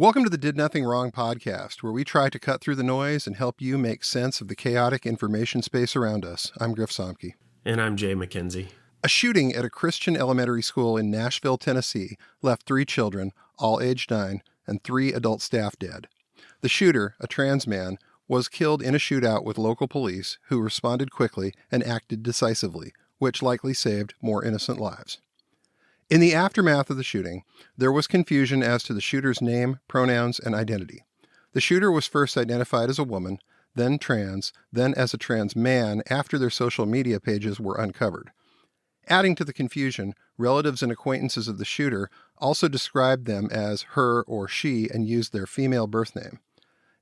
Welcome to the Did Nothing Wrong podcast, where we try to cut through the noise and help you make sense of the chaotic information space around us. I'm Griff Somke. And I'm Jay McKenzie. A shooting at a Christian elementary school in Nashville, Tennessee, left 3 children, all aged 9, and 3 adult staff dead. The shooter, a trans man, was killed in a shootout with local police who responded quickly and acted decisively, which likely saved more innocent lives. In the aftermath of the shooting, there was confusion as to the shooter's name, pronouns, and identity. The shooter was first identified as a woman, then trans, then as a trans man after their social media pages were uncovered. Adding to the confusion, relatives and acquaintances of the shooter also described them as her or she and used their female birth name.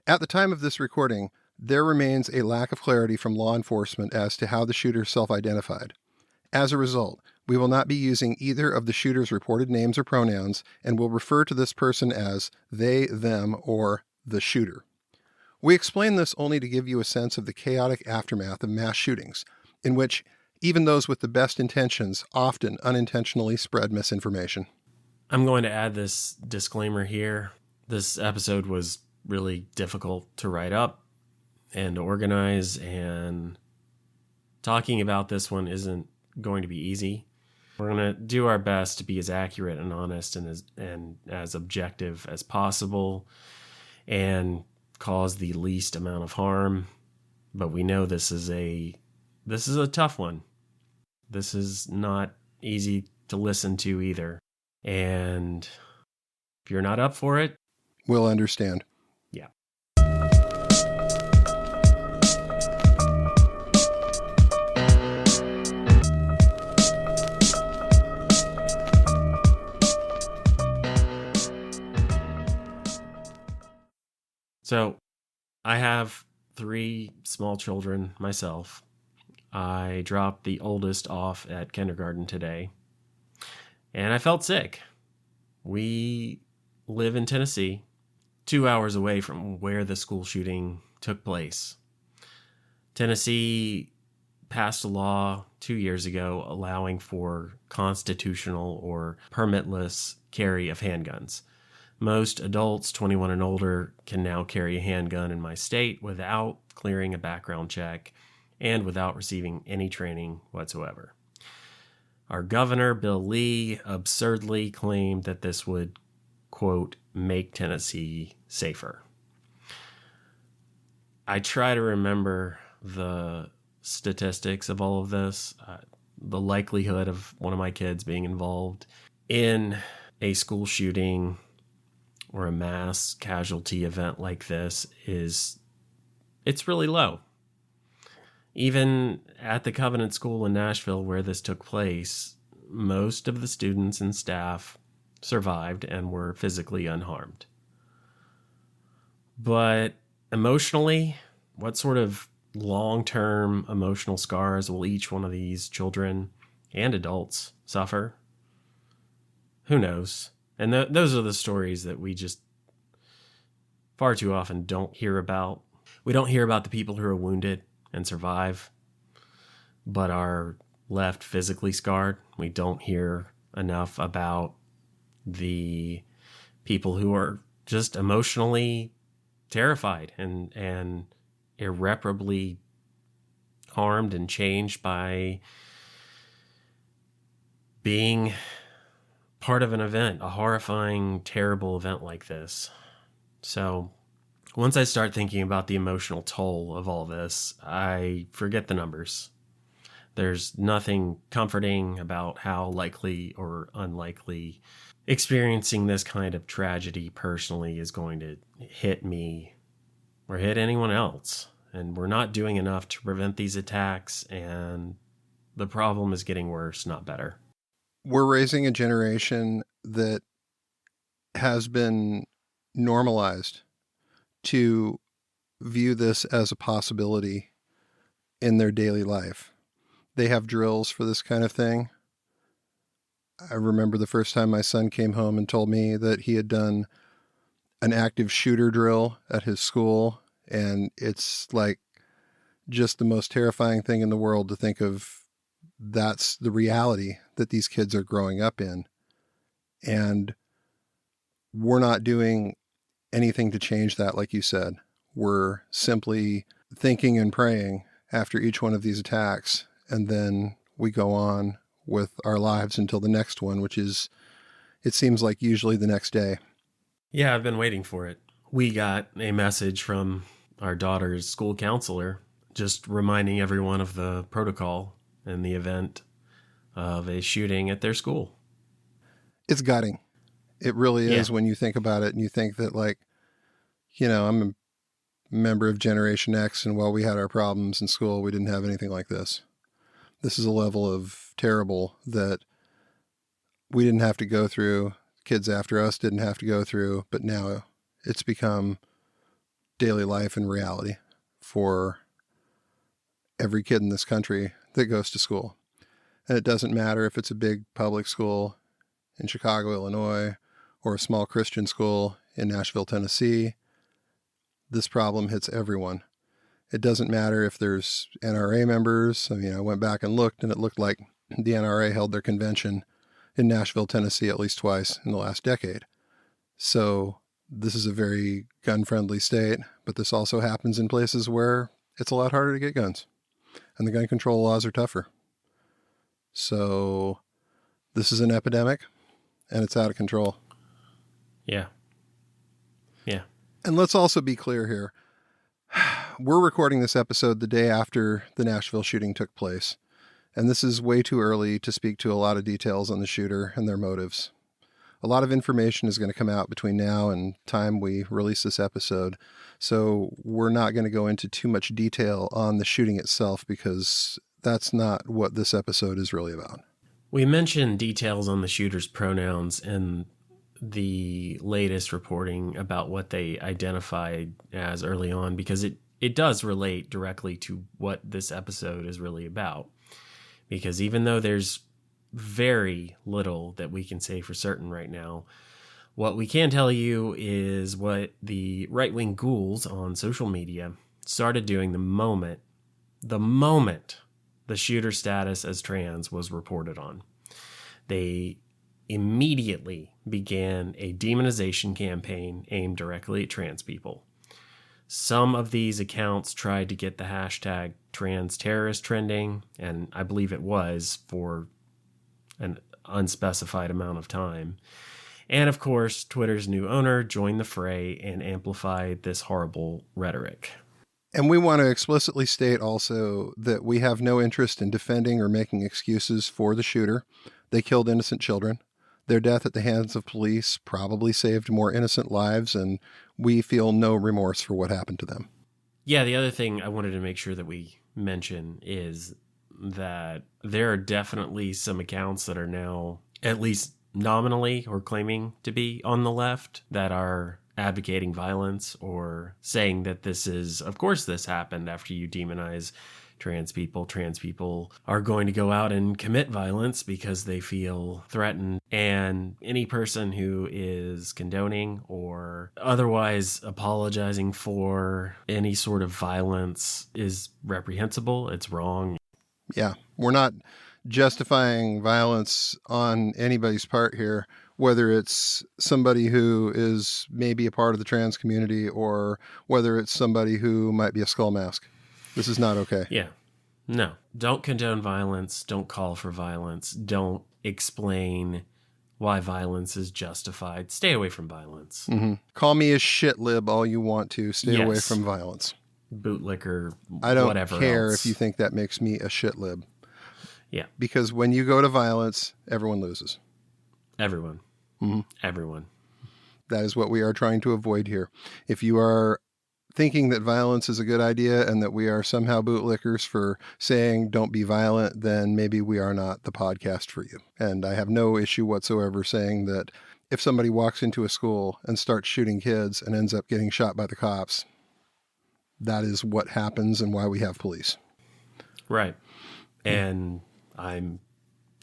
At the time of this recording, there remains a lack of clarity from law enforcement as to how the shooter self-identified. As a result, we will not be using either of the shooter's reported names or pronouns and will refer to this person as they, them, or the shooter. We explain this only to give you a sense of the chaotic aftermath of mass shootings, in which even those with the best intentions often unintentionally spread misinformation. I'm going to add this disclaimer here. This episode was really difficult to write up and to organize, and talking about this one isn't going to be easy. We're going to do our best to be as accurate and honest and as objective as possible and cause the least amount of harm. But we know this is a tough one. This is not easy to listen to either. And if you're not up for it, we'll understand. Yeah. So, I have 3 small children myself. I dropped the oldest off at kindergarten today, and I felt sick. We live in Tennessee, 2 hours away from where the school shooting took place. Tennessee passed a law 2 years ago allowing for constitutional or permitless carry of handguns. Most adults 21 and older can now carry a handgun in my state without clearing a background check and without receiving any training whatsoever. Our governor, Bill Lee, absurdly claimed that this would, quote, make Tennessee safer. I try to remember the statistics of all of this, the likelihood of one of my kids being involved in a school shooting or a mass casualty event like this it's really low. Even at the Covenant School in Nashville where this took place, most of the students and staff survived and were physically unharmed. But emotionally, what sort of long-term emotional scars will each one of these children and adults suffer? Who knows? And those are the stories that we just far too often don't hear about. We don't hear about the people who are wounded and survive, but are left physically scarred. We don't hear enough about the people who are just emotionally terrified and irreparably harmed and changed by being part of an event, a horrifying, terrible event like this. So once I start thinking about the emotional toll of all this, I forget the numbers. There's nothing comforting about how likely or unlikely experiencing this kind of tragedy personally is going to hit me or hit anyone else. And we're not doing enough to prevent these attacks, and the problem is getting worse, not better. We're raising a generation that has been normalized to view this as a possibility in their daily life. They have drills for this kind of thing. I remember the first time my son came home and told me that he had done an active shooter drill at his school, and it's like just the most terrifying thing in the world to think of. That's the reality that these kids are growing up in. And we're not doing anything to change that, like you said. We're simply thinking and praying after each one of these attacks, and then we go on with our lives until the next one, which is, it seems like usually the next day. Yeah, I've been waiting for it. We got a message from our daughter's school counselor just reminding everyone of the protocol in the event of a shooting at their school. It's gutting. It really is when you think about it, and you think that, like, I'm a member of Generation X, and while we had our problems in school, we didn't have anything like this. This is a level of terrible that we didn't have to go through, kids after us didn't have to go through, but now it's become daily life and reality for every kid in this country that goes to school. And it doesn't matter if it's a big public school in Chicago, Illinois, or a small Christian school in Nashville, Tennessee. This problem hits everyone. It doesn't matter if there's NRA members. I mean, I went back and looked, and it looked like the NRA held their convention in Nashville, Tennessee at least twice in the last decade. So this is a very gun-friendly state, but this also happens in places where it's a lot harder to get guns, and the gun control laws are tougher. So this is an epidemic, and it's out of control. Yeah. And let's also be clear here. We're recording this episode the day after the Nashville shooting took place, and this is way too early to speak to a lot of details on the shooter and their motives. A lot of information is going to come out between now and time we release this episode, so we're not going to go into too much detail on the shooting itself, because that's not what this episode is really about. We mentioned details on the shooter's pronouns in the latest reporting about what they identified as early on, because it does relate directly to what this episode is really about. Because even though there's very little that we can say for certain right now, what we can tell you is what the right-wing ghouls on social media started doing the moment the shooter's status as trans was reported on. They immediately began a demonization campaign aimed directly at trans people. Some of these accounts tried to get the hashtag trans terrorist trending, and I believe it was for an unspecified amount of time. And of course, Twitter's new owner joined the fray and amplified this horrible rhetoric. And we want to explicitly state also that we have no interest in defending or making excuses for the shooter. They killed innocent children. Their death at the hands of police probably saved more innocent lives, and we feel no remorse for what happened to them. Yeah, the other thing I wanted to make sure that we mention is that there are definitely some accounts that are now, at least nominally or claiming to be on the left, that are advocating violence or saying that this is, of course this happened after you demonize trans people. Trans people are going to go out and commit violence because they feel threatened. And any person who is condoning or otherwise apologizing for any sort of violence is reprehensible. It's wrong. Yeah, we're not justifying violence on anybody's part here, whether it's somebody who is maybe a part of the trans community or whether it's somebody who might be a skull mask. This is not okay. Yeah. No. Don't condone violence. Don't call for violence. Don't explain why violence is justified. Stay away from violence. Mm-hmm. Call me a shit lib all you want to. Stay away from violence. Bootlicker, I don't whatever care else. if you think that makes me a shit lib. Yeah. Because when you go to violence, everyone loses. Everyone. Mm-hmm. Everyone. That is what we are trying to avoid here. If you are thinking that violence is a good idea and that we are somehow bootlickers for saying don't be violent, then maybe we are not the podcast for you. And I have no issue whatsoever saying that if somebody walks into a school and starts shooting kids and ends up getting shot by the cops, that is what happens and why we have police. Right. And I'm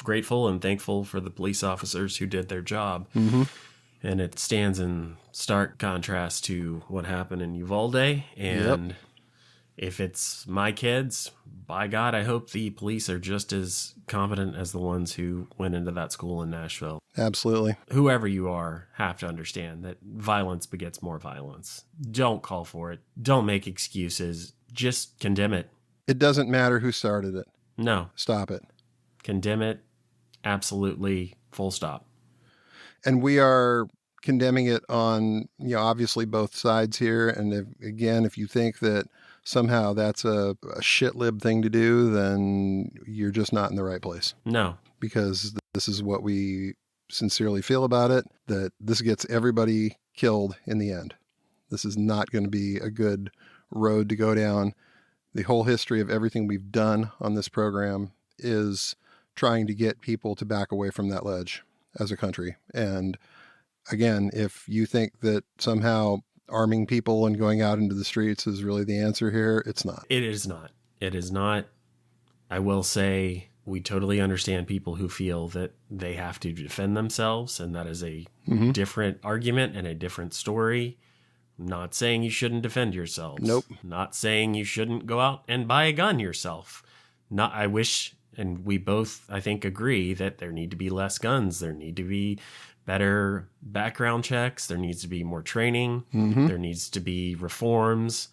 grateful and thankful for the police officers who did their job. Mm-hmm. And it stands in stark contrast to what happened in Uvalde and If it's my kids, by God, I hope the police are just as competent as the ones who went into that school in Nashville. Absolutely. Whoever you are, have to understand that violence begets more violence. Don't call for it. Don't make excuses. Just condemn it. It doesn't matter who started it. No. Stop it. Condemn it. Absolutely. Full stop. And we are condemning it on, obviously both sides here. And if you think that somehow that's a shit lib thing to do, then you're just not in the right place. No. Because this is what we sincerely feel about it, that this gets everybody killed in the end. This is not going to be a good road to go down. The whole history of everything we've done on this program is trying to get people to back away from that ledge as a country. And again, if you think that somehow arming people and going out into the streets is really the answer here, it's not. It is not. It is not. I will say we totally understand people who feel that they have to defend themselves, and that is a different argument and a different story. I'm not saying you shouldn't defend yourselves. Nope. Not saying you shouldn't go out and buy a gun yourself. I wish, and we both, I think, agree that there need to be less guns. There need to be better background checks. There needs to be more training. There needs to be reforms.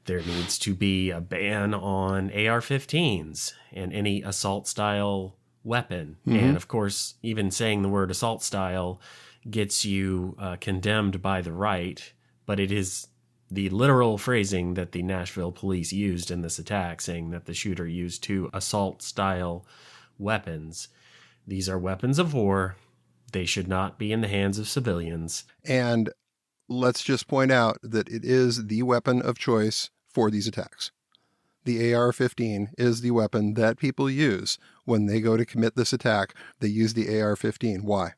There needs to be a ban on AR-15s and any assault-style weapon. And, of course, even saying the word assault-style gets you condemned by the right, but it is the literal phrasing that the Nashville police used in this attack, saying that the shooter used 2 assault-style weapons. These are weapons of war. They should not be in the hands of civilians. And let's just point out that it is the weapon of choice for these attacks. The AR-15 is the weapon that people use when they go to commit this attack. They use the AR-15. Why?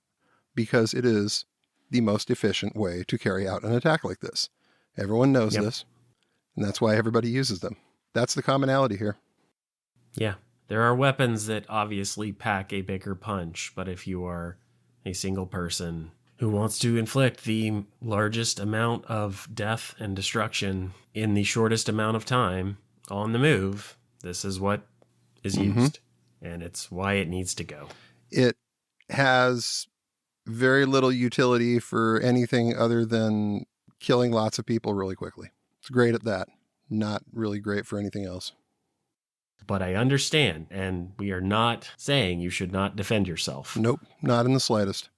Because it is the most efficient way to carry out an attack like this. Everyone knows this, and that's why everybody uses them. That's the commonality here. Yeah. There are weapons that obviously pack a bigger punch, but if you are a single person who wants to inflict the largest amount of death and destruction in the shortest amount of time on the move, this is what is used, and it's why it needs to go. It has very little utility for anything other than killing lots of people really quickly. It's great at that. Not really great for anything else. But I understand, and we are not saying you should not defend yourself. Nope, not in the slightest.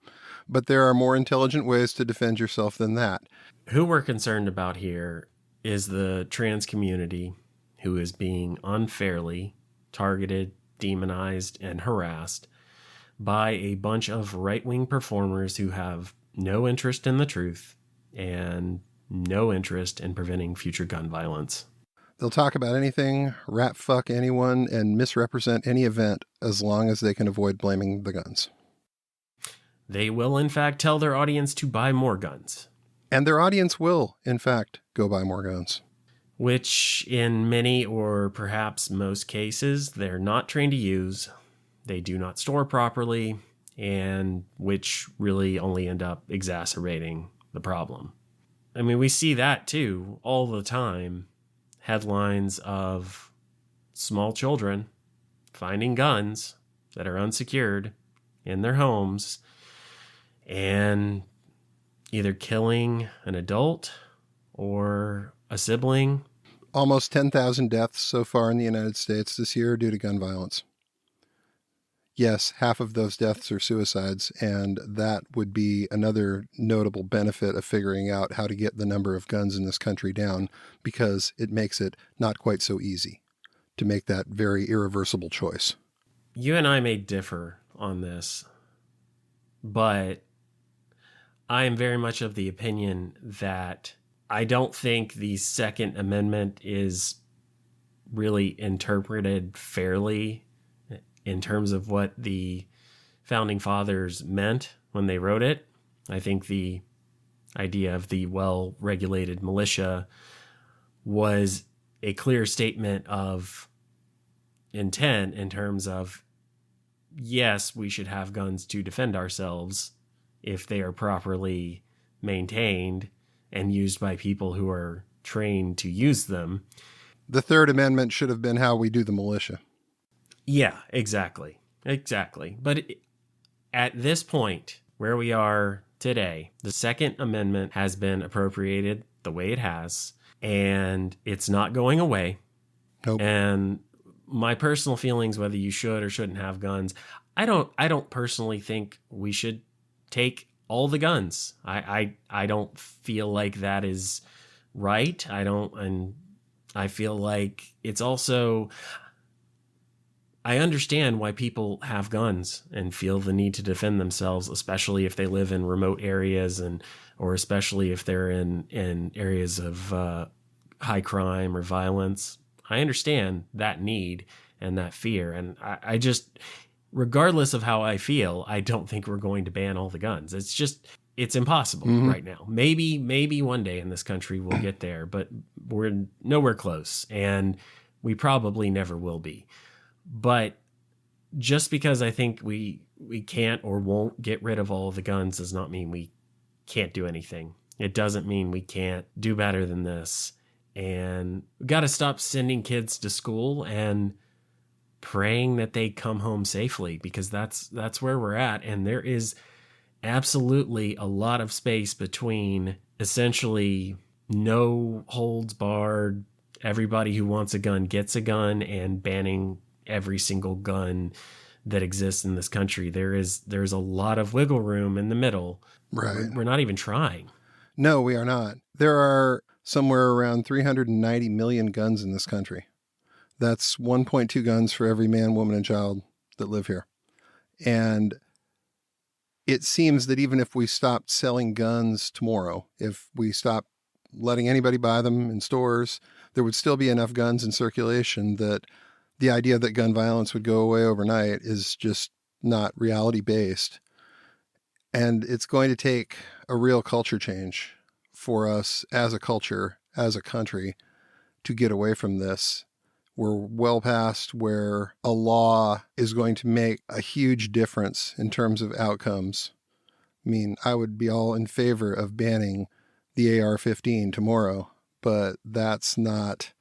But there are more intelligent ways to defend yourself than that. Who we're concerned about here is the trans community who is being unfairly targeted, demonized, and harassed by a bunch of right-wing performers who have no interest in the truth and no interest in preventing future gun violence. They'll talk about anything, rat fuck anyone, and misrepresent any event as long as they can avoid blaming the guns. They will, in fact, tell their audience to buy more guns. And their audience will, in fact, go buy more guns. Which, in many or perhaps most cases, they're not trained to use, they do not store properly, and which really only end up exacerbating the problem. I mean, we see that, too, all the time. Headlines of small children finding guns that are unsecured in their homes and either killing an adult or a sibling. Almost 10,000 deaths so far in the United States this year due to gun violence. Yes, half of those deaths are suicides, and that would be another notable benefit of figuring out how to get the number of guns in this country down, because it makes it not quite so easy to make that very irreversible choice. You and I may differ on this, but I am very much of the opinion that I don't think the Second Amendment is really interpreted fairly in terms of what the founding fathers meant when they wrote it. I think the idea of the well-regulated militia was a clear statement of intent in terms of, yes, we should have guns to defend ourselves if they are properly maintained and used by people who are trained to use them. The Third Amendment should have been how we do the militia. Yeah, exactly. But at this point where we are today, the Second Amendment has been appropriated the way it has, and it's not going away. Nope. And my personal feelings, whether you should or shouldn't have guns, I don't personally think we should take all the guns. I don't feel like that is right. And I feel like it's also, I understand why people have guns and feel the need to defend themselves, especially if they live in remote areas or especially if they're in areas of high crime or violence. I understand that need and that fear. And I just, regardless of how I feel, I don't think we're going to ban all the guns. It's impossible right now. Maybe one day in this country we'll get there, but we're nowhere close, and we probably never will be. But just because I think we can't or won't get rid of all of the guns does not mean we can't do anything. It doesn't mean we can't do better than this. And we got to stop sending kids to school and praying that they come home safely, because that's where we're at. And there is absolutely a lot of space between essentially no holds barred, everybody who wants a gun gets a gun, and banning every single gun that exists in this country. There's a lot of wiggle room in the middle. Right. We're not even trying. No, we are not. There are somewhere around 390 million guns in this country. That's 1.2 guns for every man, woman, and child that live here. And it seems that even if we stopped selling guns tomorrow, if we stopped letting anybody buy them in stores, there would still be enough guns in circulation that the idea that gun violence would go away overnight is just not reality-based. And it's going to take a real culture change for us as a culture, as a country, to get away from this. We're well past where a law is going to make a huge difference in terms of outcomes. I mean, I would be all in favor of banning the AR-15 tomorrow, but that's not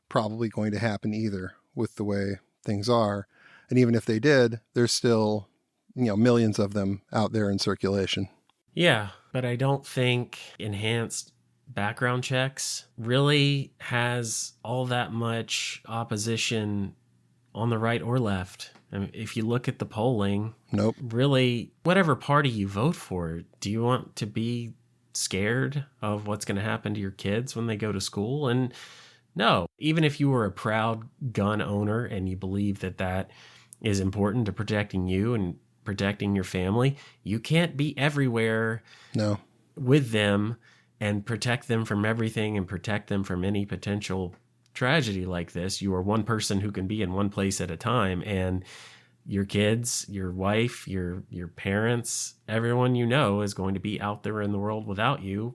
probably going to happen either with the way things are. And even if they did, there's still, millions of them out there in circulation. Yeah, but I don't think enhanced background checks really has all that much opposition on the right or left. I mean, if you look at the polling, Nope. Really, whatever party you vote for, do you want to be scared of what's going to happen to your kids when they go to school? And no, even if you were a proud gun owner and you believe that that is important to protecting you and protecting your family, you can't be everywhere with them and protect them from everything and protect them from any potential tragedy like this. You are one person who can be in one place at a time, and your kids, your wife, your parents, everyone you know is going to be out there in the world without you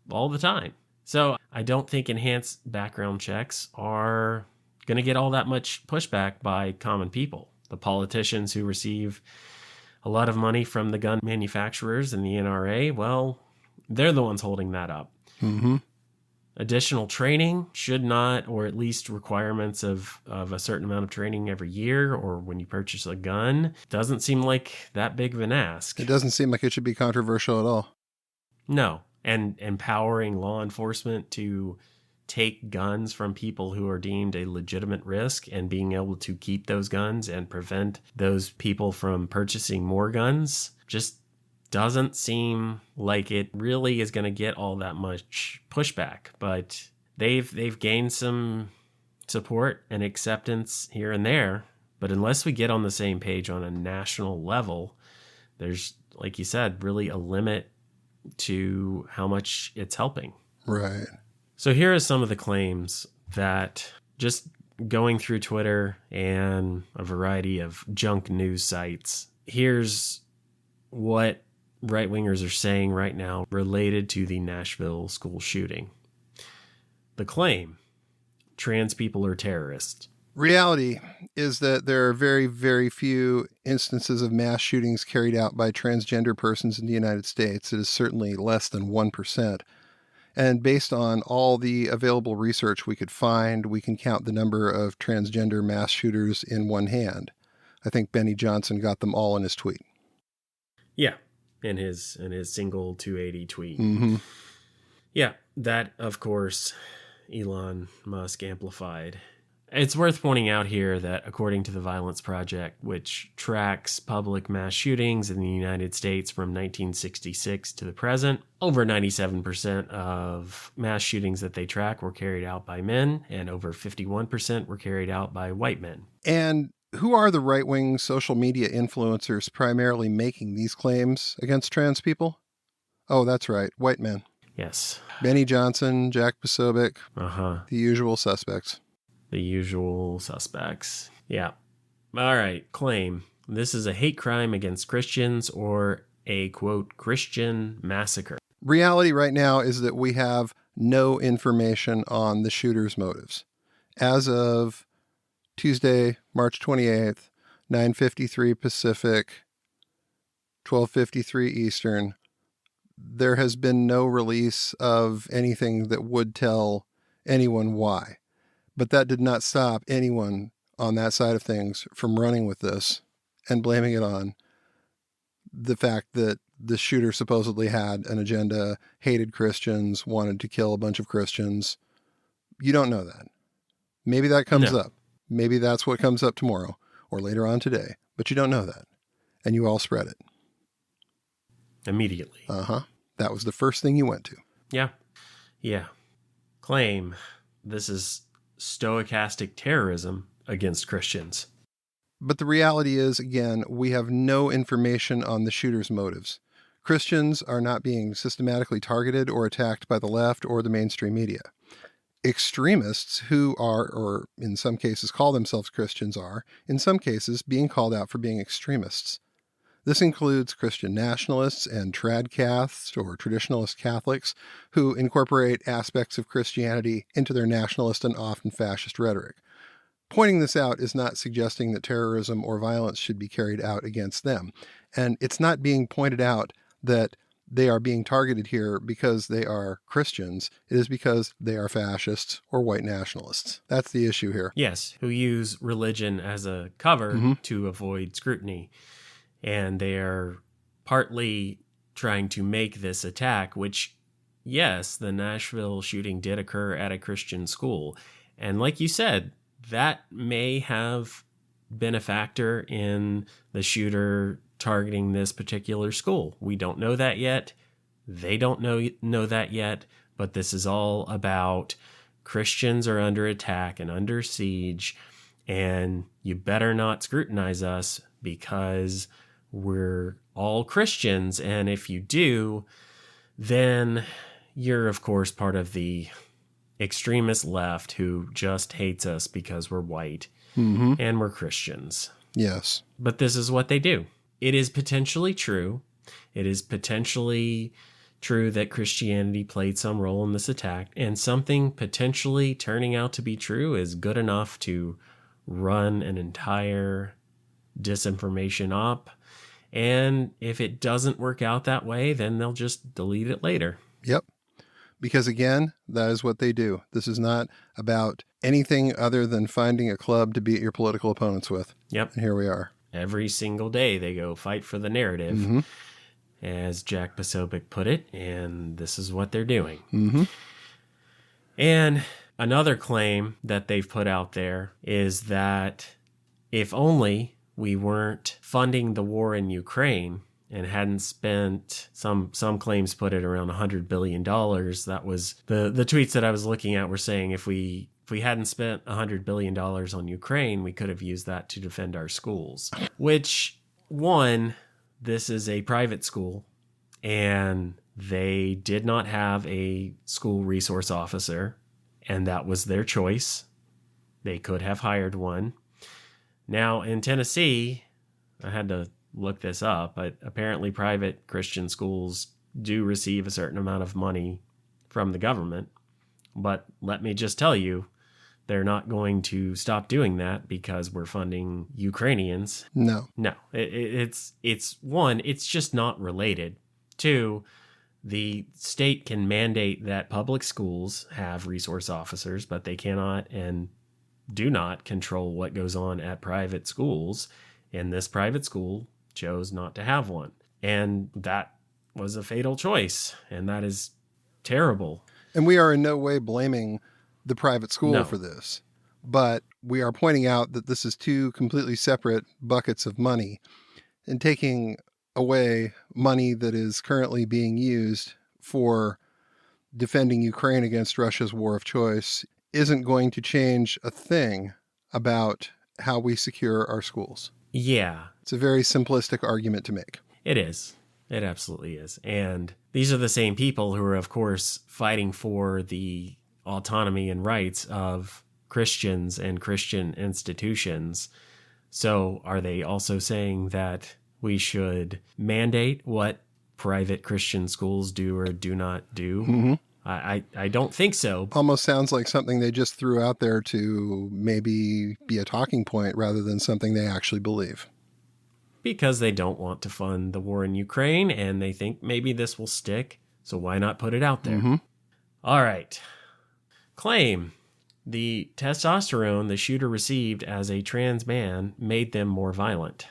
all the time. So I don't think enhanced background checks are going to get all that much pushback by common people. The politicians who receive a lot of money from the gun manufacturers and the NRA, well, they're the ones holding that up. Mm-hmm. Additional training should not, or at least requirements of a certain amount of training every year or when you purchase a gun, doesn't seem like that big of an ask. It doesn't seem like it should be controversial at all. No. And empowering law enforcement to take guns from people who are deemed a legitimate risk and being able to keep those guns and prevent those people from purchasing more guns just doesn't seem like it really is going to get all that much pushback. But they've gained some support and acceptance here and there. But unless we get on the same page on a national level, there's, like you said, really a limit to how much it's helping. Right. So here are some of the claims that, just going through Twitter and a variety of junk news sites, here's what right-wingers are saying right now related to the Nashville school shooting. The claim: trans people are terrorists. Reality is that there are very, very few instances of mass shootings carried out by transgender persons in the United States. It is certainly less than 1%. And based on all the available research we could find, we can count the number of transgender mass shooters in one hand. I think Benny Johnson got them all in his tweet. Yeah, in his single 280 tweet. Mm-hmm. Yeah, that, of course, Elon Musk amplified. It's worth pointing out here that according to the Violence Project, which tracks public mass shootings in the United States from 1966 to the present, over 97% of mass shootings that they track were carried out by men, and over 51% were carried out by white men. And who are the right-wing social media influencers primarily making these claims against trans people? Oh, that's right, white men. Yes. Benny Johnson, Jack Posobiec, the usual suspects. The usual suspects. Yeah. All right. Claim. This is a hate crime against Christians or a, quote, Christian massacre. Reality right now is that we have no information on the shooter's motives. As of Tuesday, March 28th, 9:53 Pacific, 12:53 Eastern, there has been no release of anything that would tell anyone why. But that did not stop anyone on that side of things from running with this and blaming it on the fact that the shooter supposedly had an agenda, hated Christians, wanted to kill a bunch of Christians. You don't know that. Maybe that comes up. Maybe that's what comes up tomorrow or later on today, but you don't know that. And you all spread it. Immediately. That was the first thing you went to. Yeah. Yeah. Claim. This is stochastic terrorism against Christians. But the reality is, again, we have no information on the shooter's motives. Christians are not being systematically targeted or attacked by the left or the mainstream media. Extremists who are, or in some cases call themselves Christians, are, in some cases, being called out for being extremists. This includes Christian nationalists and tradcaths, or traditionalist Catholics, who incorporate aspects of Christianity into their nationalist and often fascist rhetoric. Pointing this out is not suggesting that terrorism or violence should be carried out against them. And it's not being pointed out that they are being targeted here because they are Christians. It is because they are fascists or white nationalists. That's the issue here. Yes, who use religion as a cover to avoid scrutiny. And they are partly trying to make this attack, which, yes, the Nashville shooting did occur at a Christian school. And like you said, that may have been a factor in the shooter targeting this particular school. We don't know that yet. They don't know that yet. But this is all about Christians are under attack and under siege. And you better not scrutinize us because we're all Christians, and if you do, then you're, of course, part of the extremist left who just hates us because we're white and we're Christians. Yes. But this is what they do. It is potentially true. It is potentially true that Christianity played some role in this attack, and something potentially turning out to be true is good enough to run an entire disinformation op. And if it doesn't work out that way, then they'll just delete it later. Yep. Because again, that is what they do. This is not about anything other than finding a club to beat your political opponents with. Yep. And here we are. Every single day they go fight for the narrative, as Jack Posobiec put it, and this is what they're doing. And another claim that they've put out there is that if only we weren't funding the war in Ukraine and hadn't spent, some claims put it around $100 billion. That was the tweets that I was looking at were saying if we hadn't spent $100 billion on Ukraine, we could have used that to defend our schools. Which, one, this is a private school and they did not have a school resource officer, and that was their choice. They could have hired one. Now, in Tennessee, I had to look this up, but apparently private Christian schools do receive a certain amount of money from the government. But let me just tell you, they're not going to stop doing that because we're funding Ukrainians. No. It's one, it's just not related. Two, The state can mandate that public schools have resource officers, but they cannot and do not control what goes on at private schools. And this private school chose not to have one. And that was a fatal choice. And that is terrible. And we are in no way blaming the private school No. for this. But we are pointing out that this is two completely separate buckets of money. And taking away money that is currently being used for defending Ukraine against Russia's war of choice isn't going to change a thing about how we secure our schools. Yeah. It's a very simplistic argument to make. It is. It absolutely is. And these are the same people who are, of course, fighting for the autonomy and rights of Christians and Christian institutions. So are they also saying that we should mandate what private Christian schools do or do not do? Mm-hmm. I don't think so. Almost sounds like something they just threw out there to maybe be a talking point rather than something they actually believe. Because they don't want to fund the war in Ukraine and they think maybe this will stick. So why not put it out there? Mm-hmm. All right. Claim. The testosterone the shooter received as a trans man made them more violent.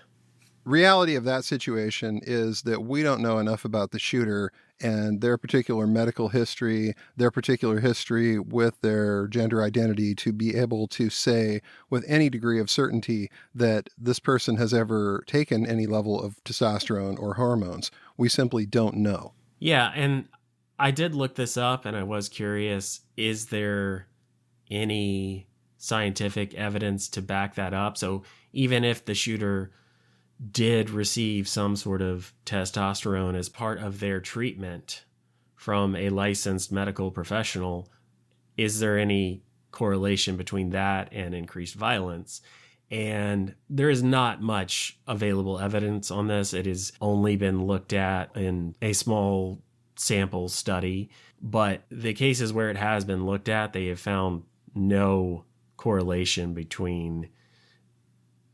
Reality of that situation is that we don't know enough about the shooter and their particular medical history, their particular history with their gender identity to be able to say with any degree of certainty that this person has ever taken any level of testosterone or hormones. We simply don't know. Yeah, and I did look this up and I was curious, is there any scientific evidence to back that up? So even if the shooter did receive some sort of testosterone as part of their treatment from a licensed medical professional, is there any correlation between that and increased violence? And there is not much available evidence on this. It has only been looked at in a small sample study, but the cases where it has been looked at, they have found no correlation between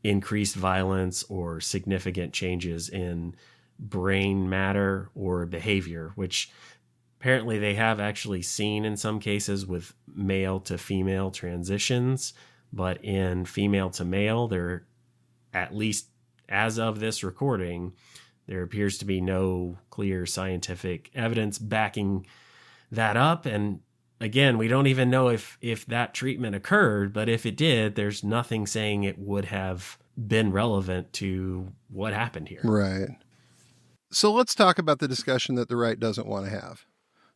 increased violence or significant changes in brain matter or behavior, which apparently they have actually seen in some cases with male to female transitions. But in female to male, there, at least as of this recording, there appears to be no clear scientific evidence backing that up. And again, we don't even know if that treatment occurred, but if it did, there's nothing saying it would have been relevant to what happened here. Right. So let's talk about the discussion that the right doesn't want to have.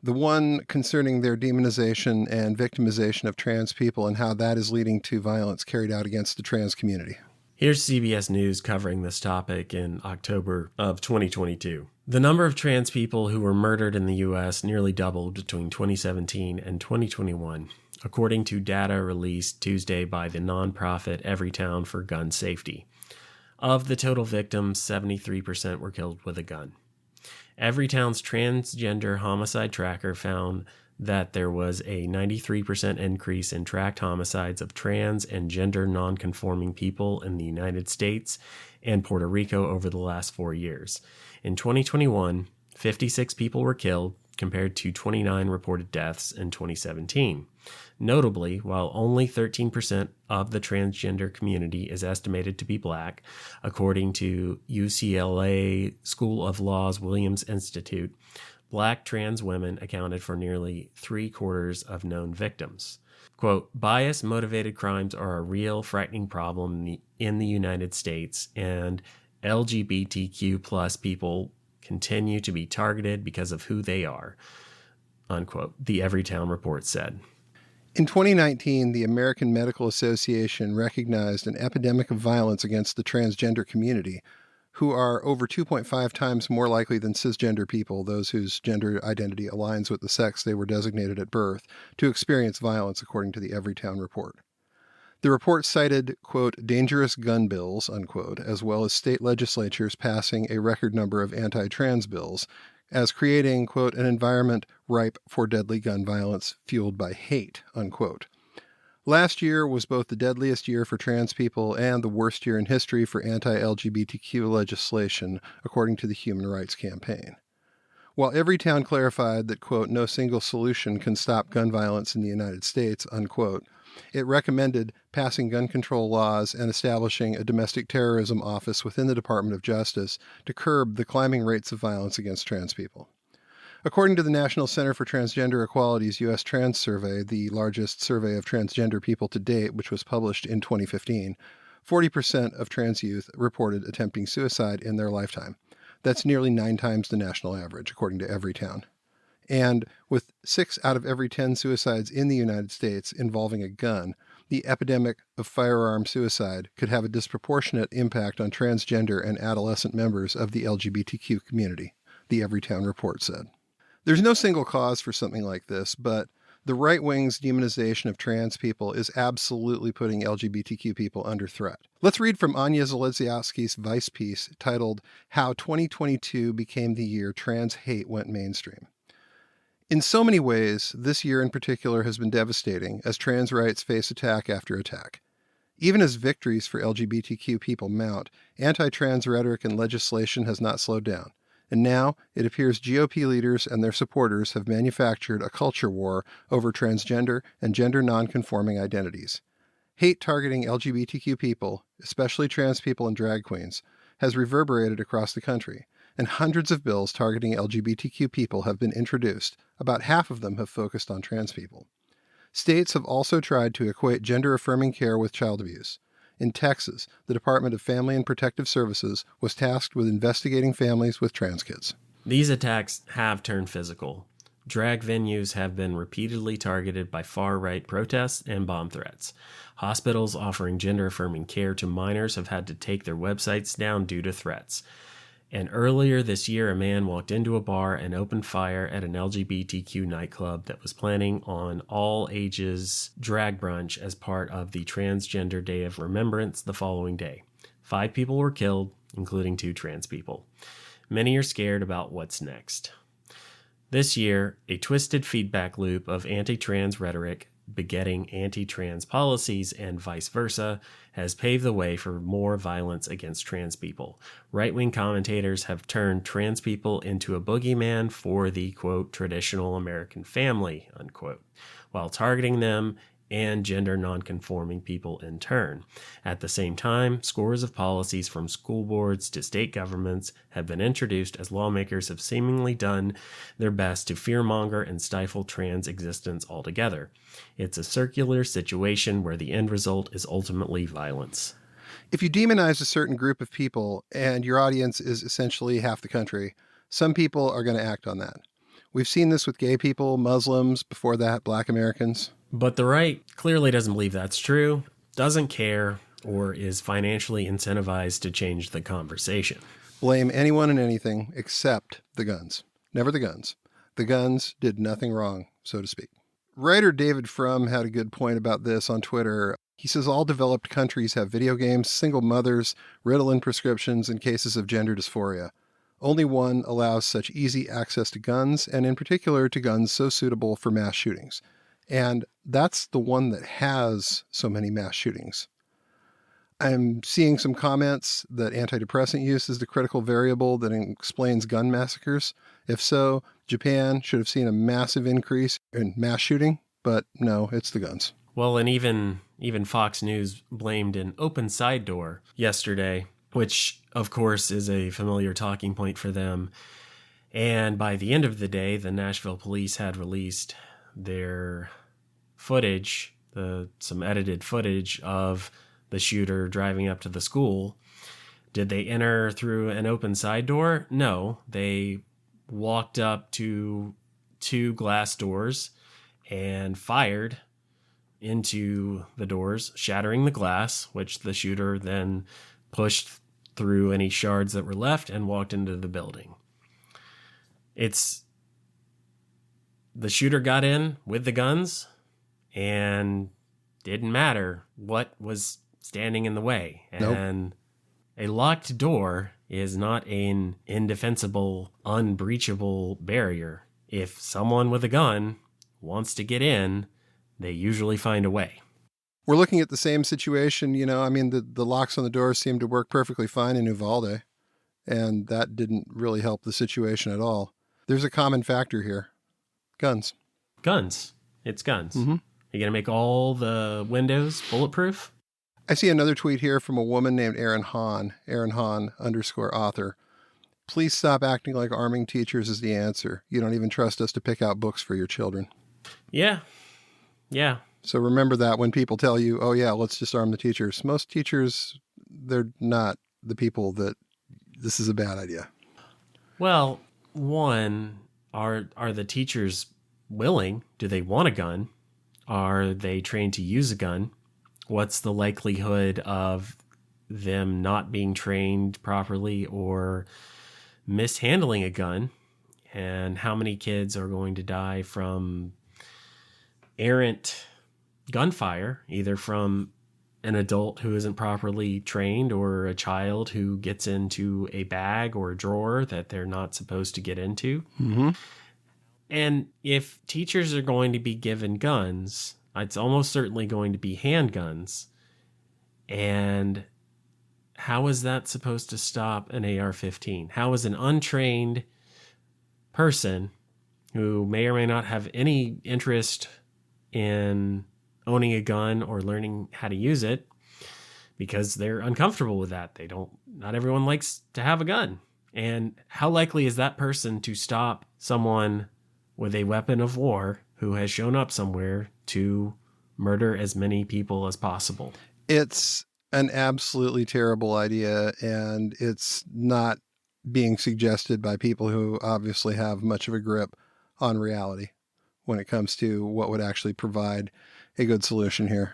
The one concerning their demonization and victimization of trans people and how that is leading to violence carried out against the trans community. Here's CBS News covering this topic in October of 2022. The number of trans people who were murdered in the U.S. nearly doubled between 2017 and 2021, according to data released Tuesday by the nonprofit Everytown for Gun Safety. Of the total victims, 73% were killed with a gun. Everytown's transgender homicide tracker found that there was a 93% increase in tracked homicides of trans and gender nonconforming people in the United States and Puerto Rico over the last 4 years. In 2021, 56 people were killed compared to 29 reported deaths in 2017. Notably, while only 13% of the transgender community is estimated to be Black, according to UCLA School of Law's Williams Institute, Black trans women accounted for nearly 3/4 of known victims. Quote, bias-motivated crimes are a real, frightening problem in the United States, and LGBTQ plus people continue to be targeted because of who they are, unquote, the Everytown report said. In 2019, the American Medical Association recognized an epidemic of violence against the transgender community, who are over 2.5 times more likely than cisgender people, those whose gender identity aligns with the sex they were designated at birth, to experience violence, according to the Everytown report. The report cited, quote, dangerous gun bills, unquote, as well as state legislatures passing a record number of anti-trans bills, as creating, quote, an environment ripe for deadly gun violence fueled by hate, unquote. Last year was both the deadliest year for trans people and the worst year in history for anti-LGBTQ legislation, according to the Human Rights Campaign. While Everytown clarified that, quote, no single solution can stop gun violence in the United States, unquote, it recommended passing gun control laws and establishing a domestic terrorism office within the Department of Justice to curb the climbing rates of violence against trans people. According to the National Center for Transgender Equality's U.S. Trans Survey, the largest survey of transgender people to date, which was published in 2015, 40% of trans youth reported attempting suicide in their lifetime. That's nearly 9 times the national average, according to Everytown. And with 6 out of every 10 suicides in the United States involving a gun, the epidemic of firearm suicide could have a disproportionate impact on transgender and adolescent members of the LGBTQ community, the Everytown report said. There's no single cause for something like this, but the right wing's demonization of trans people is absolutely putting LGBTQ people under threat. Let's read from Anya Zaleziowski's Vice piece titled How 2022 Became the Year Trans Hate Went Mainstream. In so many ways, this year in particular has been devastating as trans rights face attack after attack. Even as victories for LGBTQ people mount, anti-trans rhetoric and legislation has not slowed down. And now, it appears GOP leaders and their supporters have manufactured a culture war over transgender and gender nonconforming identities. Hate targeting LGBTQ people, especially trans people and drag queens, has reverberated across the country, and hundreds of bills targeting LGBTQ people have been introduced. About half of them have focused on trans people. States have also tried to equate gender-affirming care with child abuse. In Texas, the Department of Family and Protective Services was tasked with investigating families with trans kids. These attacks have turned physical. Drag venues have been repeatedly targeted by far-right protests and bomb threats. Hospitals offering gender-affirming care to minors have had to take their websites down due to threats. And earlier this year, a man walked into a bar and opened fire at an LGBTQ nightclub that was planning on all-ages drag brunch as part of the Transgender Day of Remembrance the following day. 5 people were killed, including 2 trans people. Many are scared about what's next. This year, a twisted feedback loop of anti-trans rhetoric begetting anti-trans policies and vice versa has paved the way for more violence against trans people. Right-wing commentators have turned trans people into a boogeyman for the, quote, traditional American family, unquote, while targeting them and gender nonconforming people in turn. At the same time, scores of policies from school boards to state governments have been introduced as lawmakers have seemingly done their best to fearmonger and stifle trans existence altogether. It's a circular situation where the end result is ultimately violence. If you demonize a certain group of people and your audience is essentially half the country, some people are going to act on that. We've seen this with gay people, Muslims, before that, Black Americans. But the right clearly doesn't believe that's true, doesn't care, or is financially incentivized to change the conversation. Blame anyone and anything except the guns. Never the guns. The guns did nothing wrong, so to speak. Writer David Frum had a good point about this on Twitter. He says all developed countries have video games, single mothers, Ritalin prescriptions, and cases of gender dysphoria. Only one allows such easy access to guns, and in particular to guns so suitable for mass shootings. And that's the one that has so many mass shootings. I'm seeing some comments that antidepressant use is the critical variable that explains gun massacres. If so, Japan should have seen a massive increase in mass shooting, but no, it's the guns. Well, and even Fox News blamed an open side door yesterday, which, of course, is a familiar talking point for them. And by the end of the day, the Nashville police had released their footage, some edited footage of the shooter driving up to the school. Did they enter through an open side door? No, they walked up to 2 glass doors and fired into the doors, shattering the glass, which the shooter then pushed through any shards that were left and walked into the building. The shooter got in with the guns and didn't matter what was standing in the way. And a locked door is not an indefensible, unbreachable barrier. If someone with a gun wants to get in, they usually find a way. We're looking at the same situation, the locks on the doors seemed to work perfectly fine in Uvalde, and that didn't really help the situation at all. There's a common factor here. Guns. Guns. It's guns. Mm-hmm. You gonna make all the windows bulletproof? I see another tweet here from a woman named Erin Hahn _author. Please stop acting like arming teachers is the answer. You don't even trust us to pick out books for your children. Yeah. Yeah. So remember that when people tell you, oh yeah, let's just arm the teachers. Most teachers, they're not the people that this is a bad idea. Well, one, are the teachers willing? Do they want a gun? Are they trained to use a gun? What's the likelihood of them not being trained properly or mishandling a gun? And how many kids are going to die from errant gunfire, either from an adult who isn't properly trained or a child who gets into a bag or a drawer that they're not supposed to get into? Mm-hmm. And if teachers are going to be given guns, it's almost certainly going to be handguns. And how is that supposed to stop an AR-15? How is an untrained person who may or may not have any interest in owning a gun or learning how to use it, because they're uncomfortable with that? Not everyone likes to have a gun. And how likely is that person to stop someone with a weapon of war who has shown up somewhere to murder as many people as possible? It's an absolutely terrible idea, and it's not being suggested by people who obviously have much of a grip on reality when it comes to what would actually provide a good solution here.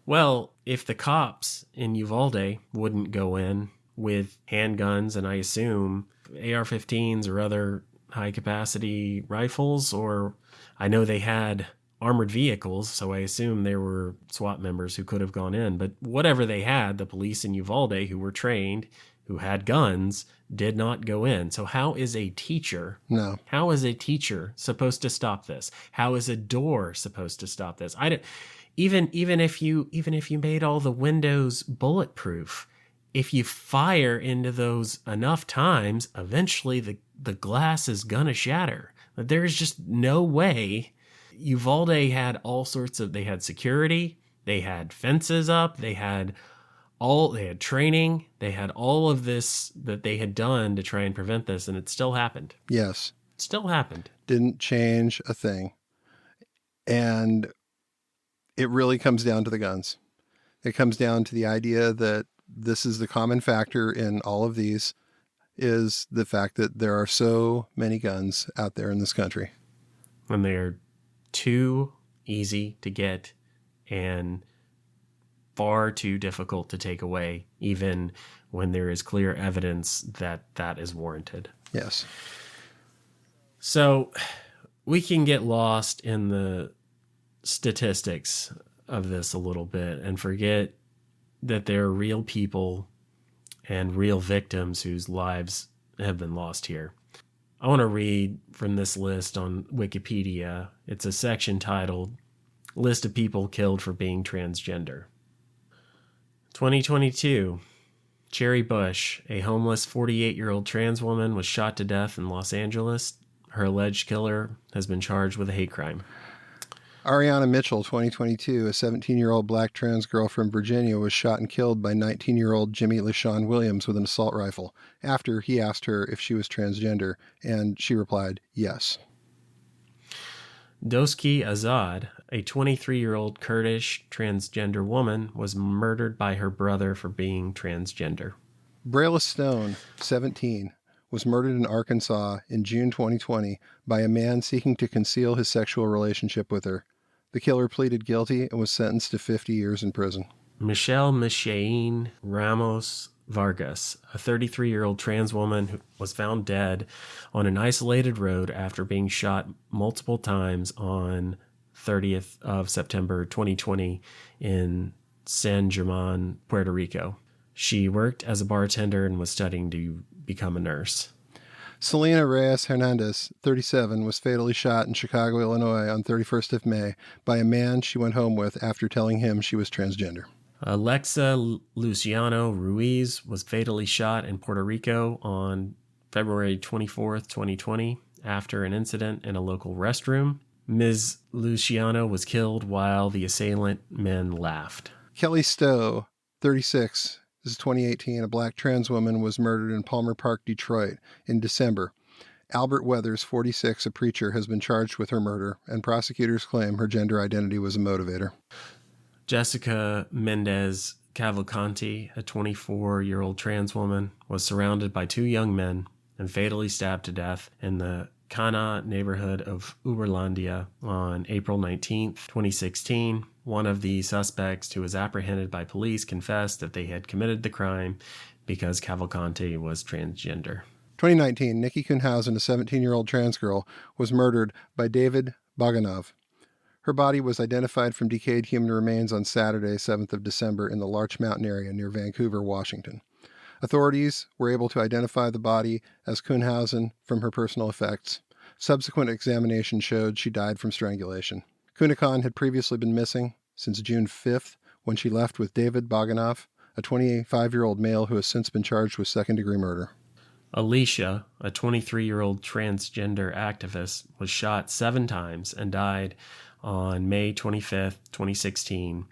Well, if the cops in Uvalde wouldn't go in with handguns, and I assume AR-15s or other high-capacity rifles, or I know they had armored vehicles, so I assume there were SWAT members who could have gone in. But whatever they had, the police in Uvalde who were trained, who had guns, did not go in. So how is a teacher supposed to stop this? How is a door supposed to stop this? Even if you made all the windows bulletproof, if you fire into those enough times, eventually the glass is gonna shatter. There's just no way. Uvalde had they had security, they had fences up, they had training, they had all of this that they had done to try and prevent this, and it still happened. Yes. It still happened. Didn't change a thing. And it really comes down to the guns. It comes down to the idea that this is the common factor in all of these, is the fact that there are so many guns out there in this country. And they are too easy to get and far too difficult to take away, even when there is clear evidence that that is warranted. Yes. So we can get lost in the statistics of this a little bit and forget that there are real people and real victims whose lives have been lost here. I want to read from this list on Wikipedia. It's a section titled List of People Killed for Being Transgender. 2022, Cherry Bush, a homeless 48-year-old trans woman, was shot to death in Los Angeles. Her alleged killer has been charged with a hate crime. Ariana Mitchell, 2022, a 17-year-old black trans girl from Virginia, was shot and killed by 19-year-old Jimmy LaShawn Williams with an assault rifle after he asked her if she was transgender, and she replied, yes. Doski Azad, a 23-year-old Kurdish transgender woman, was murdered by her brother for being transgender. Brayla Stone, 17, was murdered in Arkansas in June 2020 by a man seeking to conceal his sexual relationship with her. The killer pleaded guilty and was sentenced to 50 years in prison. Michelle Michain Ramos Vargas, a 33-year-old trans woman who was found dead on an isolated road after being shot multiple times on 30th of September 2020 in San German, Puerto Rico. She worked as a bartender and was studying to become a nurse. Selena Reyes Hernandez, 37, was fatally shot in Chicago, Illinois on 31st of May by a man she went home with after telling him she was transgender. Alexa Luciano Ruiz was fatally shot in Puerto Rico on February 24th, 2020, after an incident in a local restroom. Ms. Luciano was killed while the assailant men laughed. Kelly Stowe, 36, this is 2018, a black trans woman, was murdered in Palmer Park, Detroit in December. Albert Weathers, 46, a preacher, has been charged with her murder, and prosecutors claim her gender identity was a motivator. Jessica Mendez Cavalcanti, a 24-year-old trans woman, was surrounded by two young men and fatally stabbed to death in the Cana neighborhood of Uberlandia on April 19, 2016. One of the suspects who was apprehended by police confessed that they had committed the crime because Cavalcanti was transgender. 2019, Nikki Kuhnhausen, a 17-year-old trans girl, was murdered by David Bogdanov. Her body was identified from decayed human remains on Saturday, 7th of December, in the Larch Mountain area near Vancouver, Washington. Authorities were able to identify the body as Kuhnhausen from her personal effects. Subsequent examination showed she died from strangulation. Kuhnhausen had previously been missing since June 5th, when she left with David Bogdanov, a 25-year-old male who has since been charged with second-degree murder. Alicia, a 23-year-old transgender activist, was shot 7 times and died on May 25th, 2016,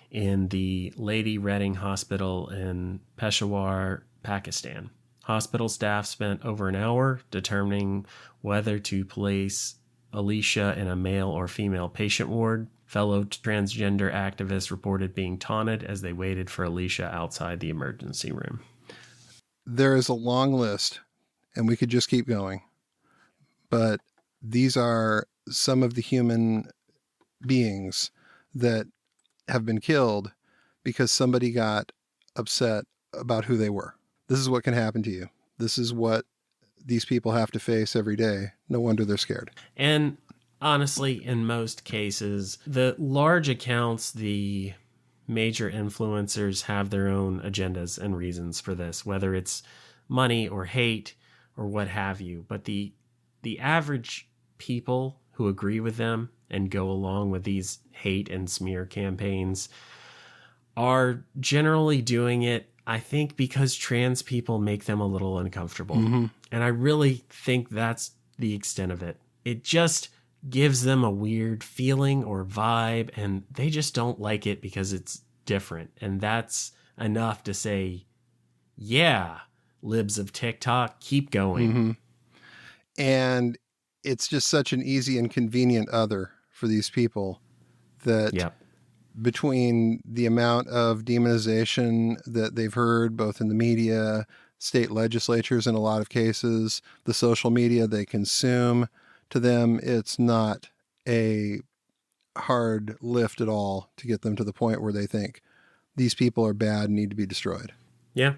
in the Lady Reading Hospital in Peshawar, Pakistan. Hospital staff spent over an hour determining whether to place Alicia in a male or female patient ward. Fellow transgender activists reported being taunted as they waited for Alicia outside the emergency room. There is a long list, and we could just keep going. But these are some of the human beings that have been killed because somebody got upset about who they were. This is what can happen to you. This is what these people have to face every day. No wonder they're scared. And honestly, in most cases, the large accounts, the major influencers have their own agendas and reasons for this, whether it's money or hate or what have you. But the average people who agree with them and go along with these hate and smear campaigns are generally doing it, I think, because trans people make them a little uncomfortable. Mm-hmm. And I really think that's the extent of it. It just gives them a weird feeling or vibe, and they just don't like it because it's different. And that's enough to say, yeah, libs of TikTok, keep going. Mm-hmm. And it's just such an easy and convenient other for these people that between the amount of demonization that they've heard, both in the media, state legislatures in a lot of cases, the social media they consume, to them, it's not a hard lift at all to get them to the point where they think these people are bad and need to be destroyed. Yeah.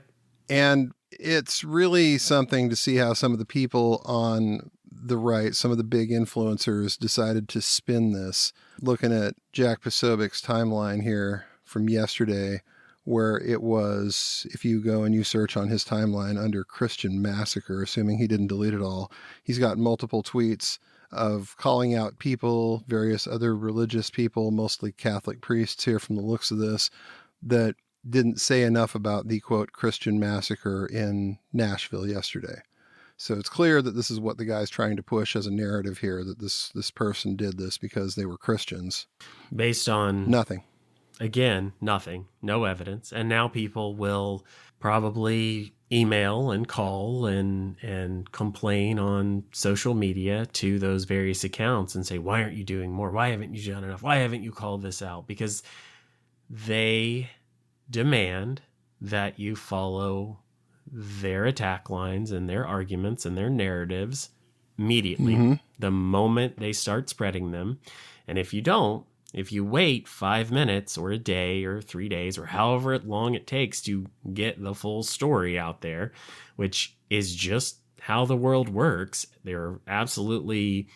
And it's really something to see how some of the people on the right, some of the big influencers, decided to spin this. Looking at Jack Posobiec's timeline here from yesterday, where it was, if you go and you search on his timeline under Christian massacre, assuming he didn't delete it all, he's got multiple tweets of calling out people, various other religious people, mostly Catholic priests here from the looks of this, that didn't say enough about the, quote, Christian massacre in Nashville yesterday. So it's clear that this is what the guy's trying to push as a narrative here, that this person did this because they were Christians. Based on nothing. Again, nothing, no evidence. And now people will probably email and call and complain on social media to those various accounts and say, why aren't you doing more? Why haven't you done enough? Why haven't you called this out? Because they demand that you follow their attack lines and their arguments and their narratives immediately, the moment they start spreading them. And if you don't, if you wait 5 minutes or a day or 3 days or however long it takes to get the full story out there, which is just how the world works, there are absolutely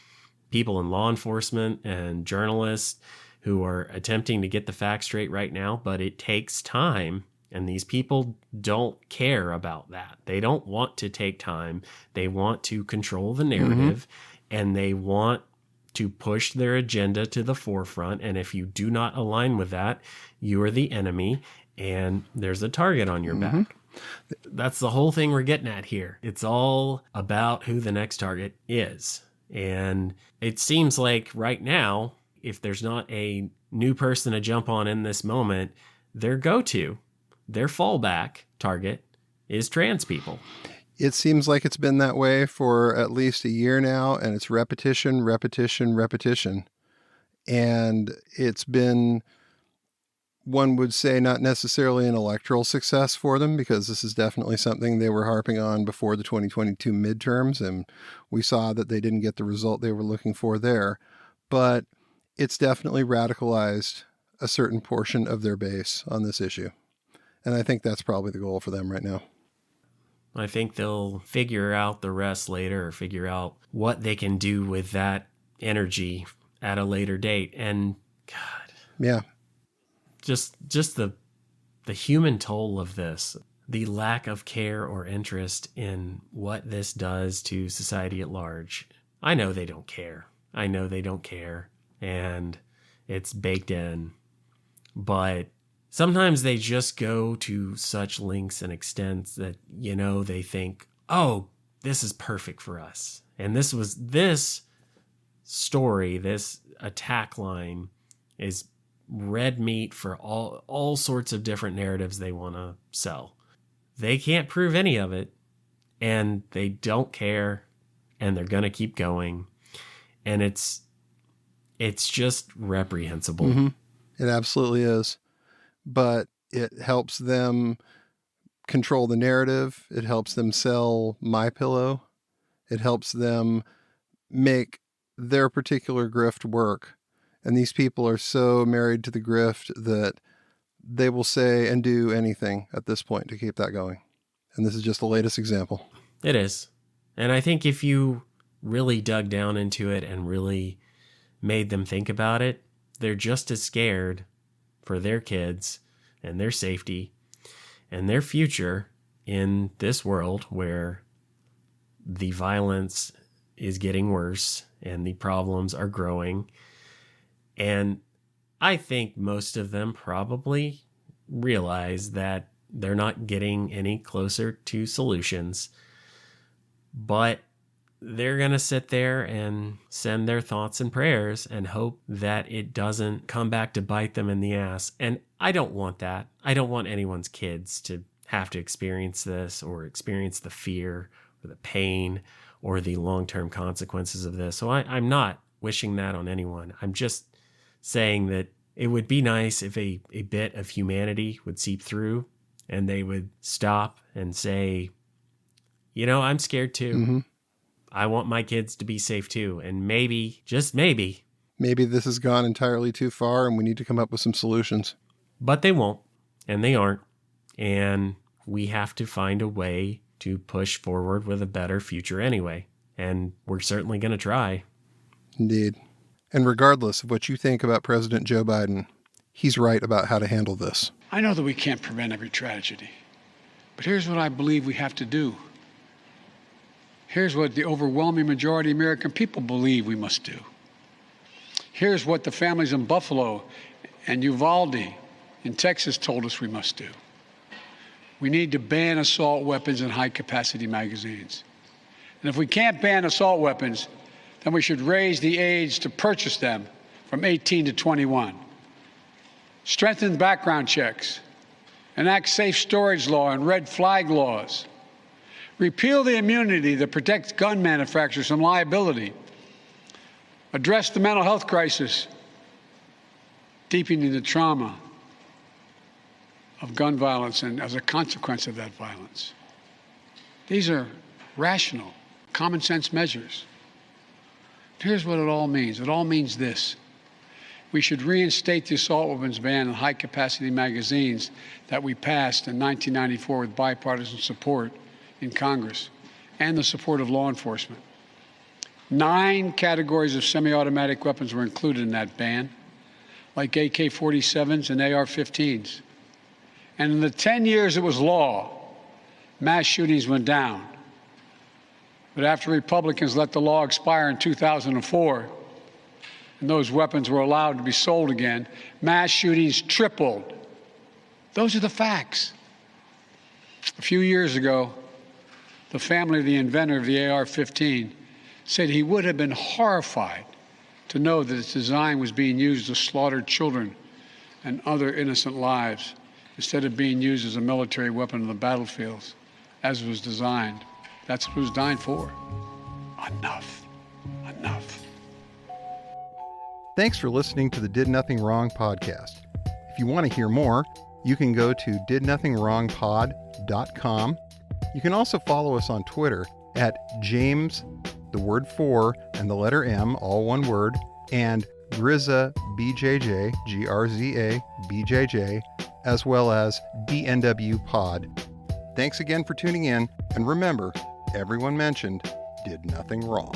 people in law enforcement and journalists who are attempting to get the facts straight right now, but it takes time. And these people don't care about that. They don't want to take time. They want to control the narrative, and they want to push their agenda to the forefront. And if you do not align with that, you are the enemy, and there's a target on your back. That's the whole thing we're getting at here. It's all about who the next target is. And it seems like right now, if there's not a new person to jump on in this moment, their go-to, their fallback target is trans people. It seems like it's been that way for at least a year now, and it's repetition, repetition, repetition. And it's been, one would say, not necessarily an electoral success for them, because this is definitely something they were harping on before the 2022 midterms, and we saw that they didn't get the result they were looking for there. But it's definitely radicalized a certain portion of their base on this issue. And I think that's probably the goal for them right now. I think they'll figure out the rest later, or figure out what they can do with that energy at a later date. And God, yeah, just the human toll of this, the lack of care or interest in what this does to society at large. I know they don't care. And it's baked in. But sometimes they just go to such lengths and extents that, they think, oh, this is perfect for us. And this story, this attack line is red meat for all sorts of different narratives they want to sell. They can't prove any of it, and they don't care, and they're going to keep going. And it's just reprehensible. Mm-hmm. It absolutely is. But it helps them control the narrative. It helps them sell MyPillow. It helps them make their particular grift work. And these people are so married to the grift that they will say and do anything at this point to keep that going. And this is just the latest example. It is. And I think if you really dug down into it and really made them think about it, they're just as scared for their kids and their safety and their future in this world where the violence is getting worse and the problems are growing. And I think most of them probably realize that they're not getting any closer to solutions, but they're going to sit there and send their thoughts and prayers and hope that it doesn't come back to bite them in the ass. And I don't want that. I don't want anyone's kids to have to experience this, or experience the fear or the pain or the long-term consequences of this. So I'm not wishing that on anyone. I'm just saying that it would be nice if a bit of humanity would seep through and they would stop and say, I'm scared too. Mm-hmm. I want my kids to be safe too. And maybe, just maybe this has gone entirely too far and we need to come up with some solutions. But they won't, and they aren't. And we have to find a way to push forward with a better future anyway. And we're certainly going to try. Indeed. And regardless of what you think about President Joe Biden, he's right about how to handle this. I know that we can't prevent every tragedy, but here's what I believe we have to do. Here's what the overwhelming majority of American people believe we must do. Here's what the families in Buffalo and Uvalde in Texas told us we must do. We need to ban assault weapons and high-capacity magazines. And if we can't ban assault weapons, then we should raise the age to purchase them from 18 to 21. Strengthen background checks. Enact safe storage law and red flag laws. Repeal the immunity that protects gun manufacturers from liability. Address the mental health crisis, deepening the trauma of gun violence and as a consequence of that violence. These are rational, common sense measures. Here's what it all means. It all means this. We should reinstate the assault weapons ban on high-capacity magazines that we passed in 1994 with bipartisan support in Congress and the support of law enforcement. 9 categories of semi-automatic weapons were included in that ban, like AK-47s and AR-15s. And in the 10 years it was law, mass shootings went down. But after Republicans let the law expire in 2004, and those weapons were allowed to be sold again, mass shootings tripled. Those are the facts. A few years ago, the family of the inventor of the AR-15 said he would have been horrified to know that its design was being used to slaughter children and other innocent lives instead of being used as a military weapon on the battlefields, as it was designed. That's what it was designed for. Enough. Enough. Thanks for listening to the Did Nothing Wrong podcast. If you want to hear more, you can go to didnothingwrongpod.com. You can also follow us on Twitter at James, the word 4, and the letter M, all one word, and Grizza BJJ, Grza BJJ, as well as DNW Pod. Thanks again for tuning in, and remember, everyone mentioned did nothing wrong.